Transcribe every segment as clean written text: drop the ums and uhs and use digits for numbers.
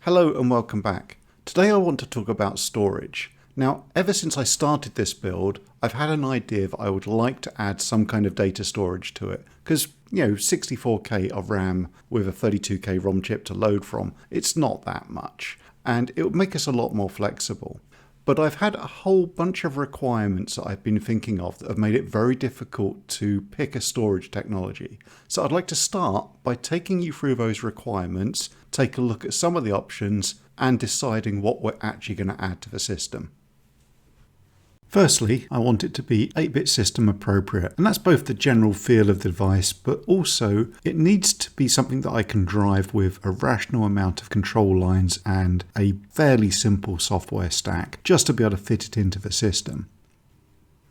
Hello and welcome back. Today I want to talk about storage. Now, ever since I started this build, I've had an idea that I would like to add some kind of data storage to it. Because, 64K of RAM with a 32K ROM chip to load from, it's not that much. And it would make us a lot more flexible. But I've had a whole bunch of requirements that I've been thinking of that have made it very difficult to pick a storage technology. So I'd like to start by taking you through those requirements, take a look at some of the options, and deciding what we're actually going to add to the system. Firstly, I want it to be 8-bit system appropriate, and that's both the general feel of the device, but also it needs to be something that I can drive with a rational amount of control lines and a fairly simple software stack, just to be able to fit it into the system.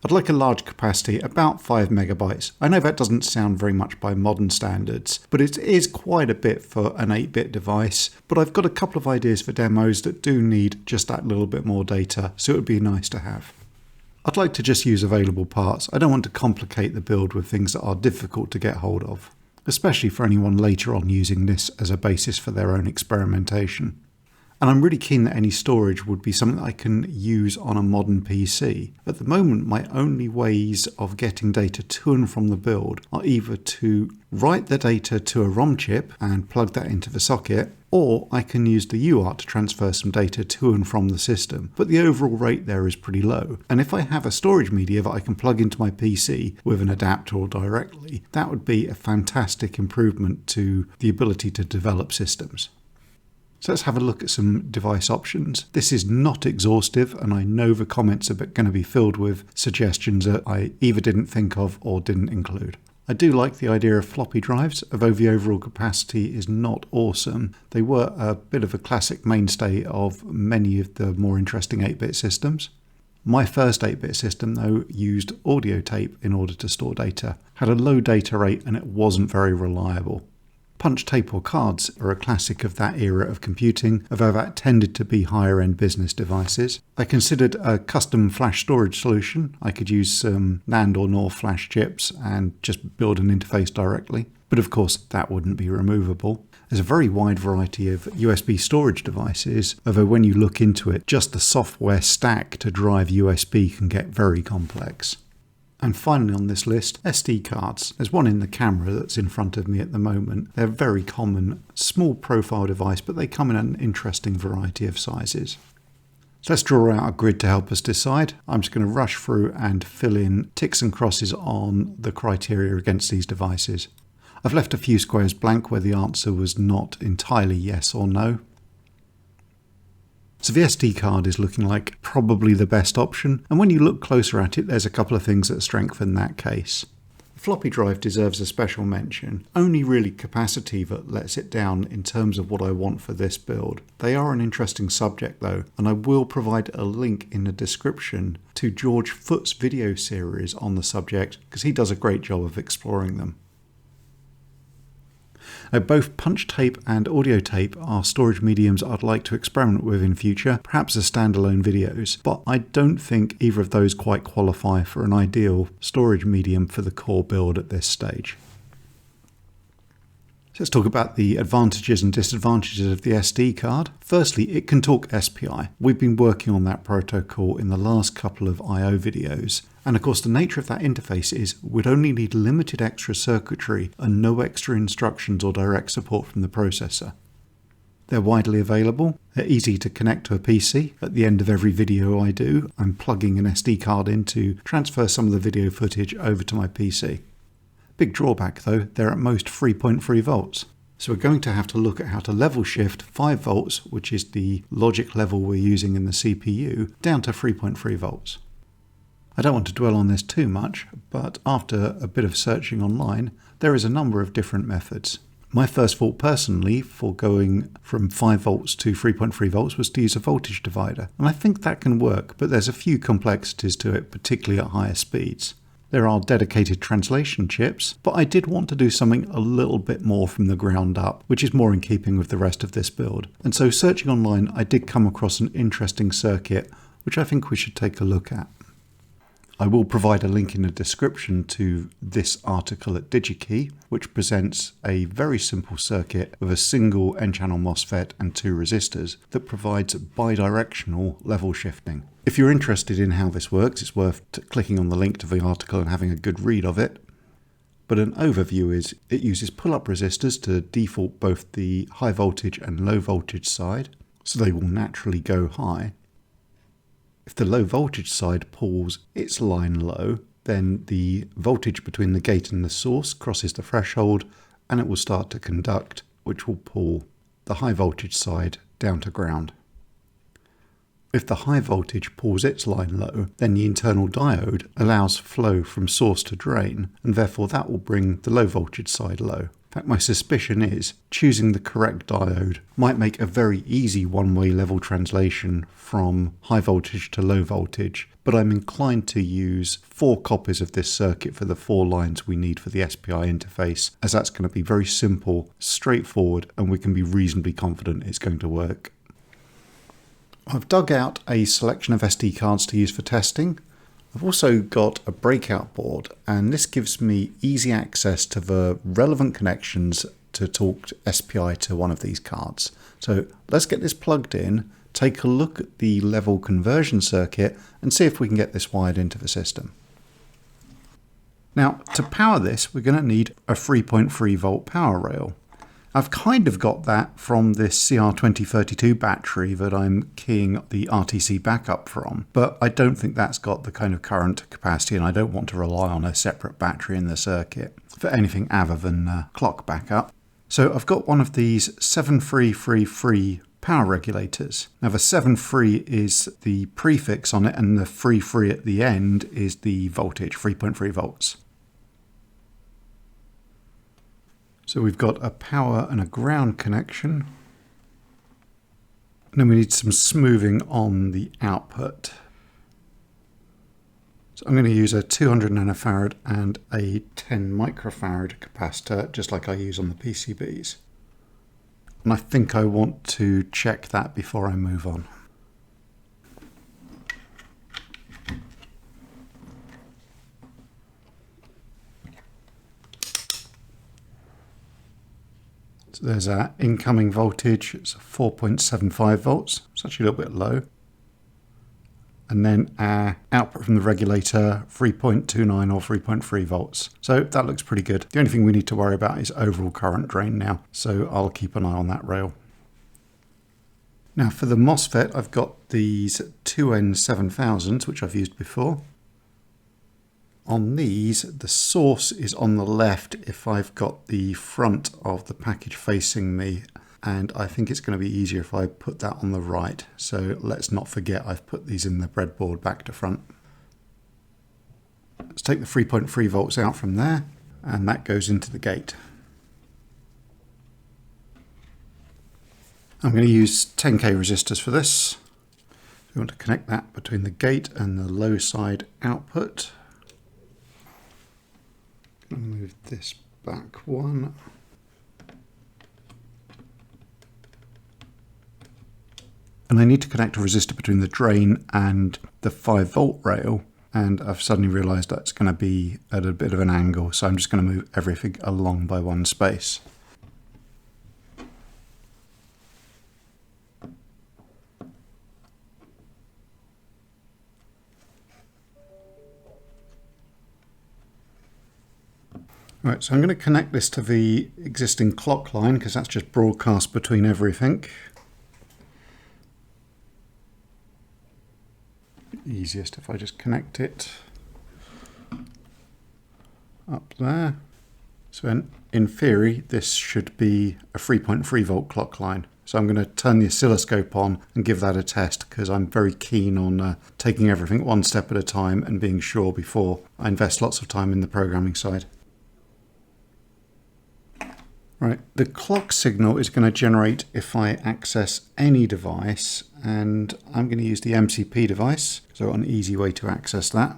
I'd like a large capacity, about 5 megabytes. I know that doesn't sound very much by modern standards, but it is quite a bit for an 8-bit device. But I've got a couple of ideas for demos that do need just that little bit more data, so it would be nice to have. I'd like to just use available parts. I don't want to complicate the build with things that are difficult to get hold of, especially for anyone later on using this as a basis for their own experimentation. And I'm really keen that any storage would be something that I can use on a modern PC. At the moment, my only ways of getting data to and from the build are either to write the data to a ROM chip and plug that into the socket, or I can use the UART to transfer some data to and from the system. But the overall rate there is pretty low. And if I have a storage media that I can plug into my PC with an adapter or directly, that would be a fantastic improvement to the ability to develop systems. So let's have a look at some device options. This is not exhaustive, and I know the comments are going to be filled with suggestions that I either didn't think of or didn't include. I do like the idea of floppy drives, although the overall capacity is not awesome. They were a bit of a classic mainstay of many of the more interesting 8-bit systems. My first 8-bit system, though, used audio tape in order to store data, had a low data rate, and it wasn't very reliable. Punch tape or cards are a classic of that era of computing, although that tended to be higher-end business devices. I considered a custom flash storage solution. I could use some NAND or NOR flash chips and just build an interface directly. But of course, that wouldn't be removable. There's a very wide variety of USB storage devices, although when you look into it, just the software stack to drive USB can get very complex. And finally on this list, SD cards. There's one in the camera that's in front of me at the moment. They're a very common, small profile device, but they come in an interesting variety of sizes. So let's draw out a grid to help us decide. I'm just going to rush through and fill in ticks and crosses on the criteria against these devices. I've left a few squares blank where the answer was not entirely yes or no. So the SD card is looking like probably the best option, and when you look closer at it, there's a couple of things that strengthen that case. The floppy drive deserves a special mention. Only really capacity that lets it down in terms of what I want for this build. They are an interesting subject though, and I will provide a link in the description to George Foot's video series on the subject, because he does a great job of exploring them. Now, both punch tape and audio tape are storage mediums I'd like to experiment with in future, perhaps as standalone videos, but I don't think either of those quite qualify for an ideal storage medium for the core build at this stage. So let's talk about the advantages and disadvantages of the SD card. Firstly, it can talk SPI. We've been working on that protocol in the last couple of I/O videos. And of course, the nature of that interface is we'd only need limited extra circuitry and no extra instructions or direct support from the processor. They're widely available. They're easy to connect to a PC. At the end of every video I do, I'm plugging an SD card in to transfer some of the video footage over to my PC. Big drawback though, they're at most 3.3 volts. So we're going to have to look at how to level shift 5 volts, which is the logic level we're using in the CPU, down to 3.3 volts. I don't want to dwell on this too much, but after a bit of searching online, there is a number of different methods. My first thought personally for going from 5 volts to 3.3 volts was to use a voltage divider, and I think that can work, but there's a few complexities to it, particularly at higher speeds. There are dedicated translation chips, but I did want to do something a little bit more from the ground up, which is more in keeping with the rest of this build. And so searching online, I did come across an interesting circuit, which I think we should take a look at. I will provide a link in the description to this article at DigiKey, which presents a very simple circuit with a single N-channel MOSFET and 2 resistors that provides bidirectional level shifting. If you're interested in how this works, it's worth clicking on the link to the article and having a good read of it. But an overview is it uses pull-up resistors to default both the high voltage and low voltage side, so they will naturally go high. If the low voltage side pulls its line low, then the voltage between the gate and the source crosses the threshold and it will start to conduct, which will pull the high voltage side down to ground. If the high voltage pulls its line low, then the internal diode allows flow from source to drain, and therefore that will bring the low voltage side low. In fact, my suspicion is choosing the correct diode might make a very easy one-way level translation from high voltage to low voltage, but I'm inclined to use 4 copies of this circuit for the 4 lines we need for the SPI interface, as that's going to be very simple, straightforward, and we can be reasonably confident it's going to work. I've dug out a selection of SD cards to use for testing. I've also got a breakout board, and this gives me easy access to the relevant connections to talk SPI to one of these cards. So let's get this plugged in, take a look at the level conversion circuit, and see if we can get this wired into the system. Now, to power this, we're going to need a 3.3 volt power rail. I've kind of got that from this CR2032 battery that I'm keying the RTC backup from, but I don't think that's got the kind of current capacity, and I don't want to rely on a separate battery in the circuit for anything other than clock backup. So I've got one of these 7333 power regulators. Now the 73 is the prefix on it, and the 33 at the end is the voltage, 3.3 volts. So we've got a power and a ground connection. And then we need some smoothing on the output. So I'm going to use a 200 nanofarad and a 10 microfarad capacitor, just like I use on the PCBs. And I think I want to check that before I move on. So there's our incoming voltage, it's 4.75 volts, it's actually a little bit low. And then our output from the regulator, 3.29 or 3.3 volts. So that looks pretty good. The only thing we need to worry about is overall current drain now, so I'll keep an eye on that rail. Now for the MOSFET, I've got these 2N7000s, which I've used before. On these, the source is on the left if I've got the front of the package facing me, and I think it's going to be easier if I put that on the right. So let's not forget I've put these in the breadboard back to front. Let's take the 3.3 volts out from there, and that goes into the gate. I'm going to use 10k resistors for this. We want to connect that between the gate and the low side output. Move this back one. And I need to connect a resistor between the drain and the 5 volt rail, and I've suddenly realized that's going to be at a bit of an angle, so I'm just going to move everything along by one space. Right, so I'm going to connect this to the existing clock line because that's just broadcast between everything. Easiest if I just connect it up there. So in theory, this should be a 3.3 volt clock line. So I'm going to turn the oscilloscope on and give that a test because I'm very keen on taking everything one step at a time and being sure before I invest lots of time in the programming side. Right, the clock signal is going to generate if I access any device, and I'm going to use the MCP device, so an easy way to access that.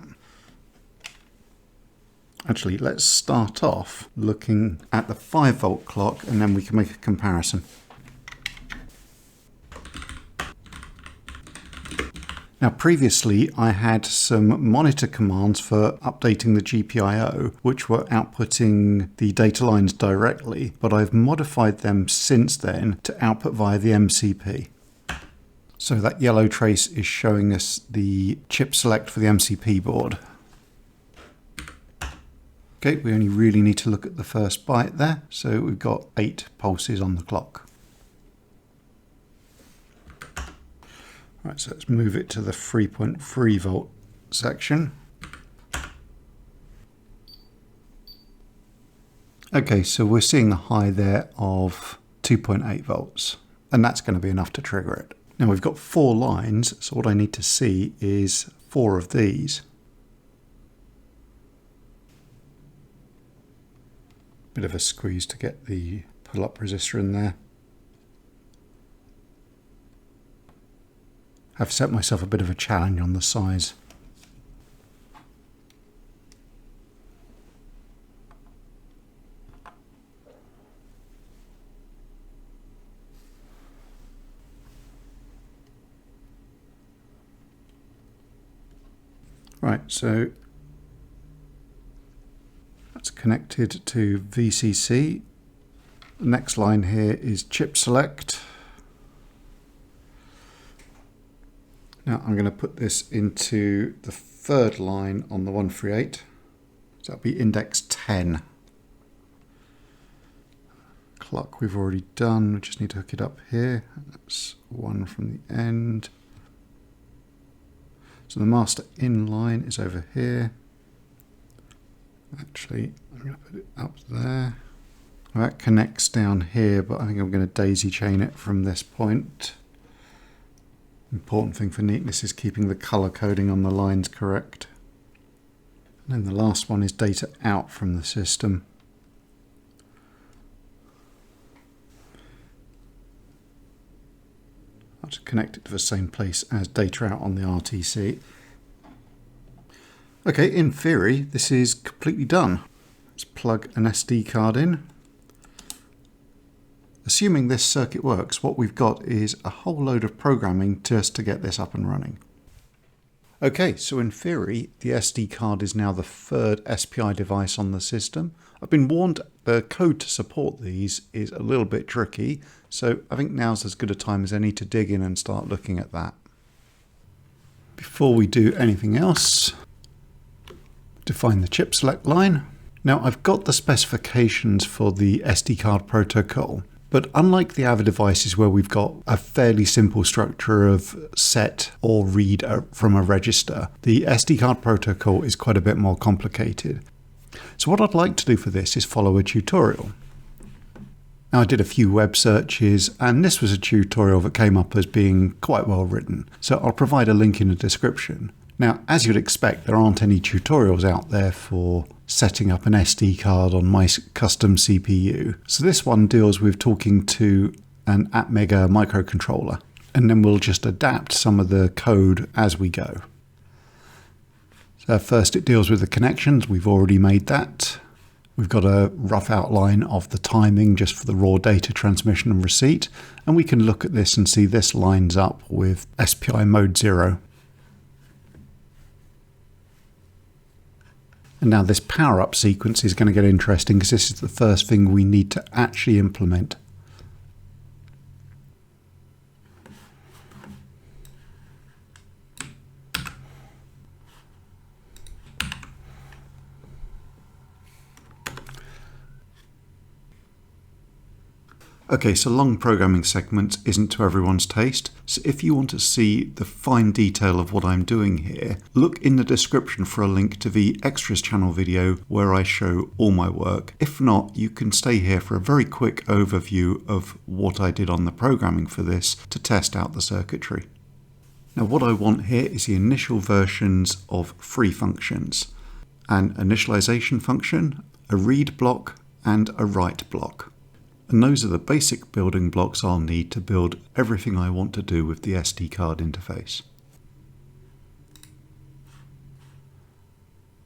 Actually, let's start off looking at the 5 volt clock and then we can make a comparison. Now previously I had some monitor commands for updating the GPIO, which were outputting the data lines directly, but I've modified them since then to output via the MCP. So that yellow trace is showing us the chip select for the MCP board. Okay, we only really need to look at the first byte there, so we've got 8 pulses on the clock. Right, so let's move it to the 3.3 volt section. Okay, so we're seeing a high there of 2.8 volts, and that's going to be enough to trigger it. Now we've got 4 lines, so what I need to see is 4 of these. Bit of a squeeze to get the pull-up resistor in there. I've set myself a bit of a challenge on the size. Right, so that's connected to VCC. The next line here is chip select. Now I'm going to put this into the third line on the 138. So that'll be index 10. Clock we've already done, we just need to hook it up here. That's 1 from the end. So the master in line is over here. Actually, I'm going to put it up there. Well, that connects down here, but I think I'm going to daisy chain it from this point. Important thing for neatness is keeping the color coding on the lines correct. And then the last one is data out from the system. I'll just connect it to the same place as data out on the RTC. Okay, in theory, this is completely done. Let's plug an SD card in. Assuming this circuit works, what we've got is a whole load of programming just to get this up and running. Okay, so in theory, the SD card is now the third SPI device on the system. I've been warned the code to support these is a little bit tricky, so I think now's as good a time as any to dig in and start looking at that. Before we do anything else, define the chip select line. Now I've got the specifications for the SD card protocol. But unlike the other devices where we've got a fairly simple structure of set or read from a register, the SD card protocol is quite a bit more complicated. So what I'd like to do for this is follow a tutorial. Now I did a few web searches and this was a tutorial that came up as being quite well written. So I'll provide a link in the description. Now, as you'd expect, there aren't any tutorials out there for setting up an SD card on my custom CPU. So this one deals with talking to an Atmega microcontroller, and then we'll just adapt some of the code as we go. So first it deals with the connections. We've already made that. We've got a rough outline of the timing just for the raw data transmission and receipt, and we can look at this and see this lines up with SPI mode 0. And now this power up sequence is going to get interesting because this is the first thing we need to actually implement. Okay, so long programming segments isn't to everyone's taste, so if you want to see the fine detail of what I'm doing here, look in the description for a link to the extras channel video where I show all my work. If not, you can stay here for a very quick overview of what I did on the programming for this to test out the circuitry. Now what I want here is the initial versions of 3 functions: an initialization function, a read block, and a write block. And those are the basic building blocks I'll need to build everything I want to do with the SD card interface.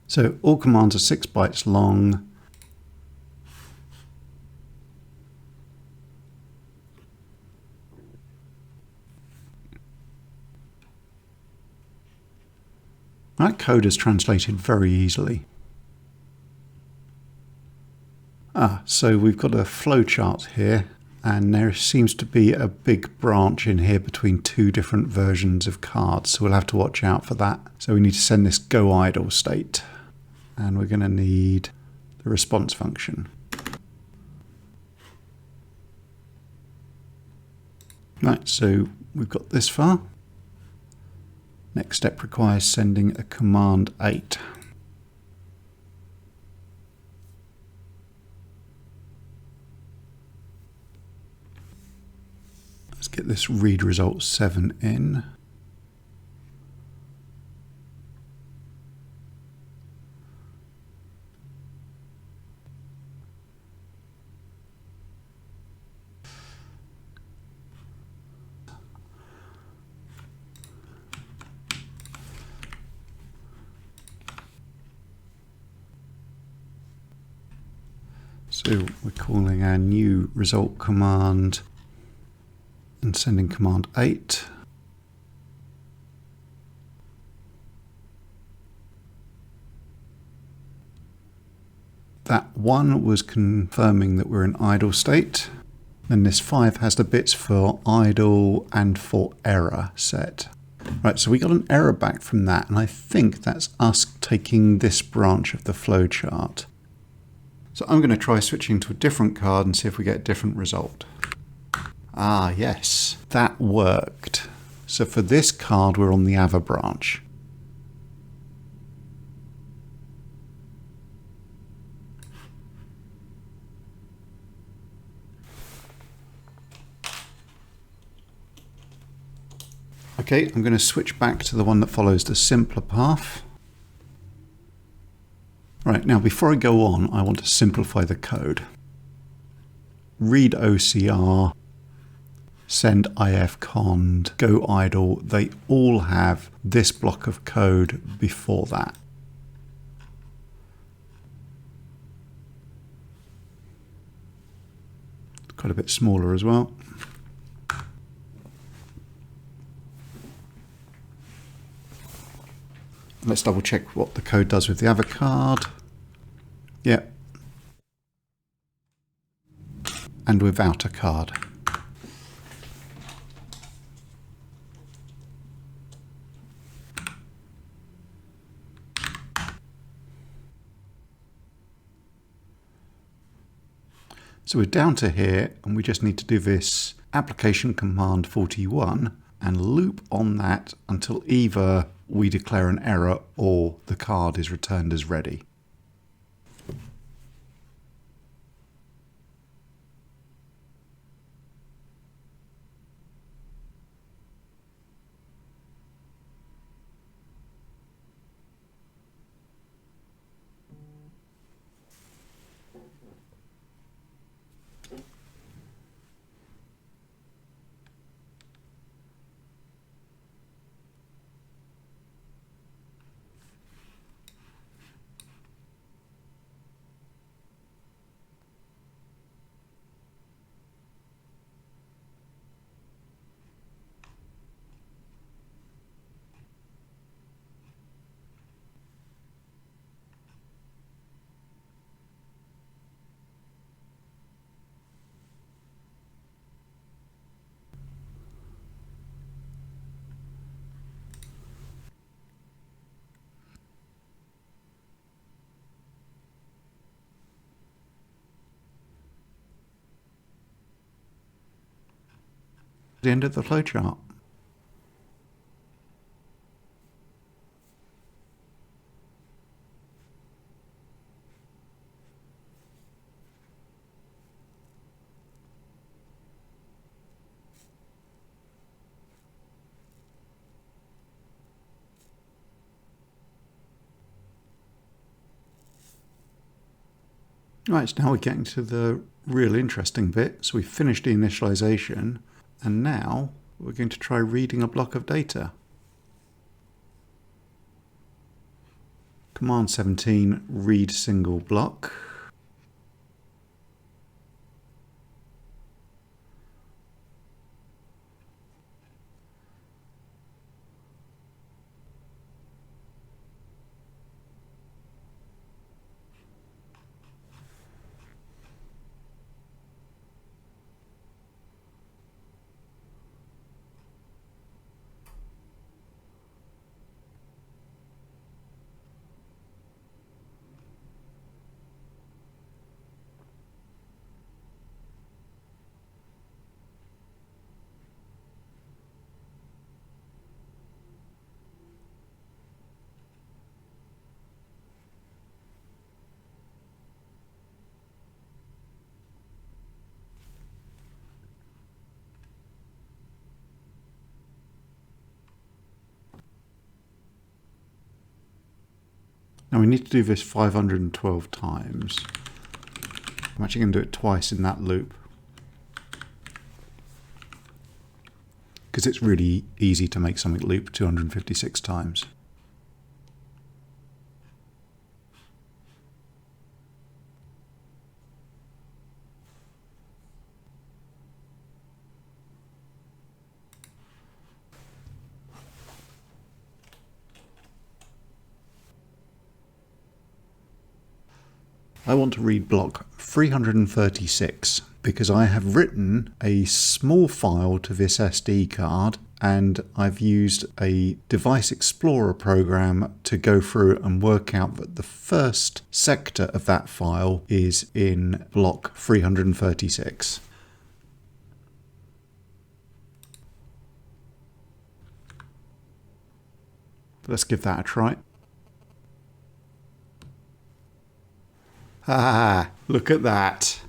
So all commands are 6 bytes long. That code is translated very easily. So we've got a flowchart here, and there seems to be a big branch in here between two different versions of cards, so we'll have to watch out for that. So we need to send this go idle state, and we're going to need the response function. Right, so we've got this far. Next step requires sending a command 8. Let's get this read result 7 in. So we're calling our new result command and sending command 8. That 1 was confirming that we're in idle state. Then this 5 has the bits for idle and for error set. Right, so we got an error back from that, and I think that's us taking this branch of the flowchart. So I'm going to try switching to a different card and see if we get a different result. Ah, yes, that worked. So for this card, we're on the Ava branch. Okay, I'm going to switch back to the one that follows the simpler path. Right, now before I go on, I want to simplify the code. Read OCR, send ifcond, go idle, they all have this block of code before that. Quite a bit smaller as well. Let's double check what the code does with the Ava card. Yep. And without a card. So we're down to here, and we just need to do this application command 41 and loop on that until either we declare an error or the card is returned as ready. The end of the flowchart. Right, so now we're getting to the real interesting bit. So we've finished the initialization, and now we're going to try reading a block of data. Command 17, read single block. Now we need to do this 512 times. I'm actually going to do it twice in that loop, because it's really easy to make something loop 256 times. I want to read block 336 because I have written a small file to this SD card and I've used a Device Explorer program to go through and work out that the first sector of that file is in block 336. Let's give that a try. Ah, look at that.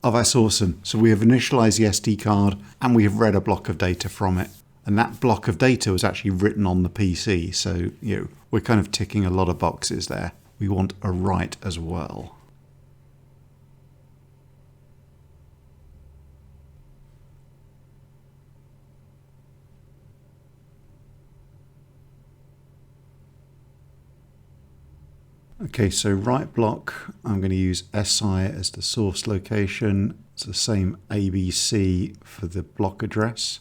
Oh, that's awesome. So we have initialized the SD card and we have read a block of data from it. And that block of data was actually written on the PC. So, we're kind of ticking a lot of boxes there. We want a write as well. Okay, so write block, I'm going to use SI as the source location. It's the same ABC for the block address.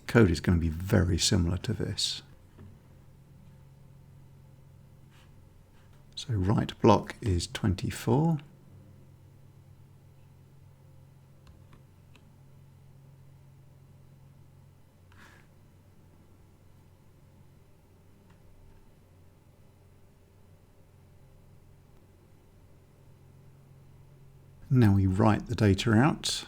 Code is going to be very similar to this. So write block is 24. Now we write the data out.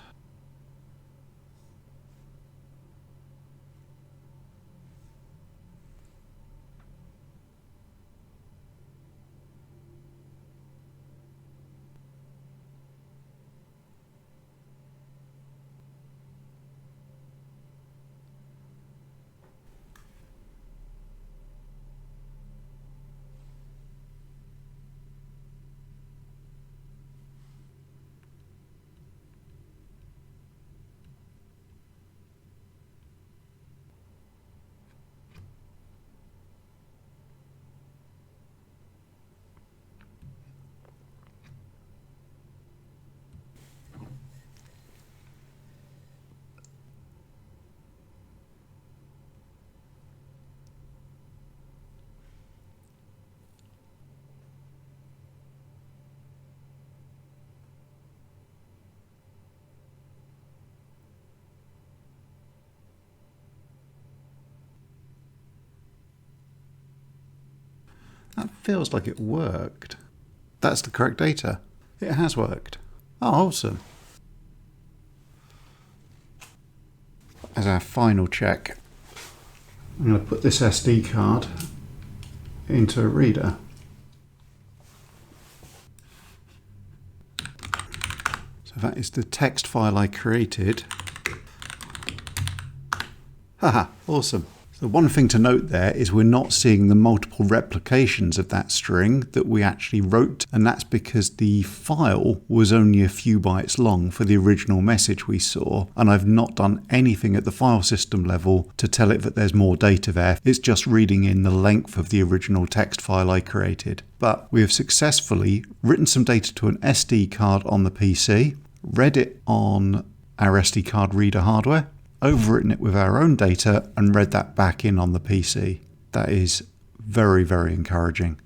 That feels like it worked. That's the correct data. It has worked. Oh, awesome. As our final check, I'm going to put this SD card into a reader. So that is the text file I created. Haha, awesome. The one thing to note there is we're not seeing the multiple replications of that string that we actually wrote, and that's because the file was only a few bytes long for the original message we saw, and I've not done anything at the file system level to tell it that there's more data there. It's just reading in the length of the original text file I created. But we have successfully written some data to an SD card on the PC, read it on our SD card reader hardware, overwritten it with our own data and read that back in on the PC. That is very, very encouraging.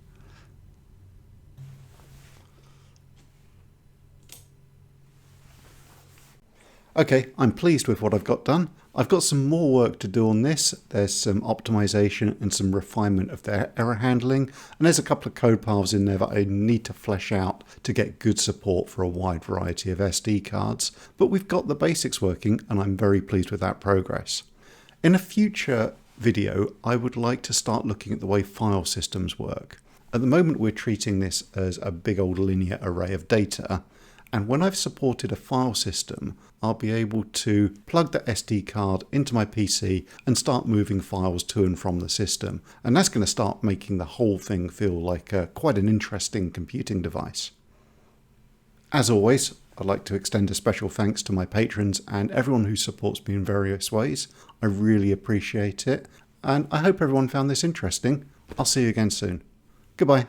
Okay, I'm pleased with what I've got done. I've got some more work to do on this. There's some optimization and some refinement of their error handling, and there's a couple of code paths in there that I need to flesh out to get good support for a wide variety of SD cards. But we've got the basics working, and I'm very pleased with that progress. In a future video, I would like to start looking at the way file systems work. At the moment, we're treating this as a big old linear array of data, And when I've supported a file system, I'll be able to plug the SD card into my PC and start moving files to and from the system. And that's going to start making the whole thing feel like quite an interesting computing device. As always, I'd like to extend a special thanks to my patrons and everyone who supports me in various ways. I really appreciate it. And I hope everyone found this interesting. I'll see you again soon. Goodbye.